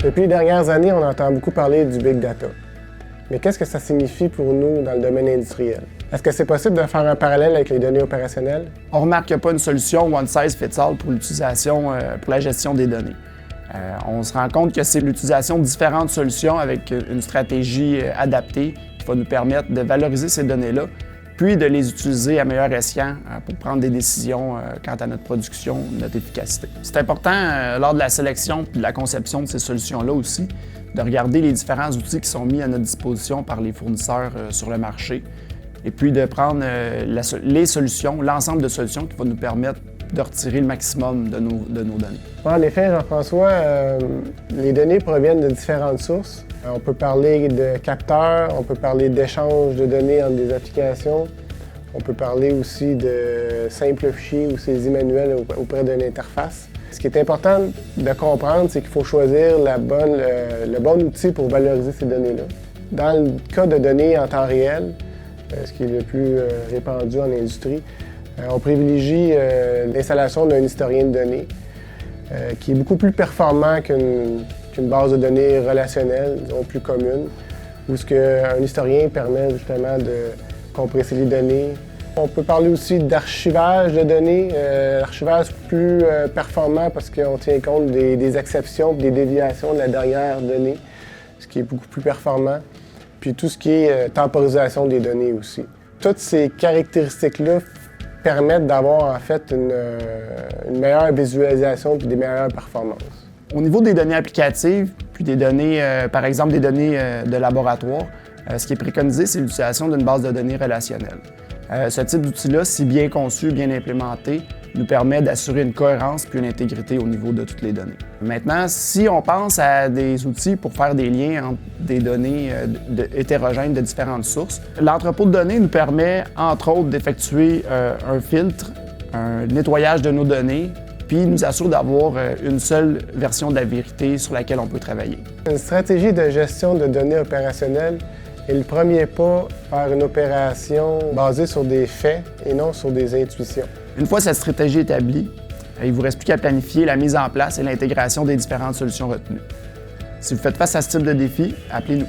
Depuis les dernières années, on entend beaucoup parler du Big Data. Mais qu'est-ce que ça signifie pour nous dans le domaine industriel? Est-ce que c'est possible de faire un parallèle avec les données opérationnelles? On remarque qu'il n'y a pas une solution one size fits all pour l'utilisation, pour la gestion des données. On se rend compte que c'est l'utilisation de différentes solutions avec une stratégie adaptée qui va nous permettre de valoriser ces données-là, puis de les utiliser à meilleur escient pour prendre des décisions quant à notre production, notre efficacité. C'est important, lors de la sélection et de la conception de ces solutions-là aussi, de regarder les différents outils qui sont mis à notre disposition par les fournisseurs sur le marché, et puis de prendre les solutions, l'ensemble de solutions qui vont nous permettre de retirer le maximum de nos données. En effet, Jean-François, les données proviennent de différentes sources. On peut parler de capteurs, on peut parler d'échange de données entre des applications, on peut parler aussi de simples fichiers ou saisies manuelles auprès d'une interface. Ce qui est important de comprendre, c'est qu'il faut choisir le bon outil pour valoriser ces données-là. Dans le cas de données en temps réel, ce qui est le plus répandu en industrie, on privilégie l'installation d'un historien de données qui est beaucoup plus performant qu'une base de données relationnelle, disons plus commune, où un historien permet justement de compresser les données. On peut parler aussi d'archivage de données. L'archivage est plus performant parce qu'on tient compte des exceptions et des déviations de la dernière donnée, ce qui est beaucoup plus performant. Puis tout ce qui est temporisation des données aussi. Toutes ces caractéristiques-là permettent d'avoir en fait une meilleure visualisation et des meilleures performances. Au niveau des données applicatives, puis des données, par exemple des données de laboratoire, ce qui est préconisé, c'est l'utilisation d'une base de données relationnelle. Ce type d'outil-là, si bien conçu, bien implémenté, nous permet d'assurer une cohérence puis une intégrité au niveau de toutes les données. Maintenant, si on pense à des outils pour faire des liens entre des données hétérogènes de différentes sources, l'entrepôt de données nous permet, entre autres, d'effectuer un filtre, un nettoyage de nos données, puis nous assure d'avoir une seule version de la vérité sur laquelle on peut travailler. Une stratégie de gestion de données opérationnelles est le premier pas vers une opération basée sur des faits et non sur des intuitions. Une fois cette stratégie établie, il ne vous reste plus qu'à planifier la mise en place et l'intégration des différentes solutions retenues. Si vous faites face à ce type de défi, appelez-nous.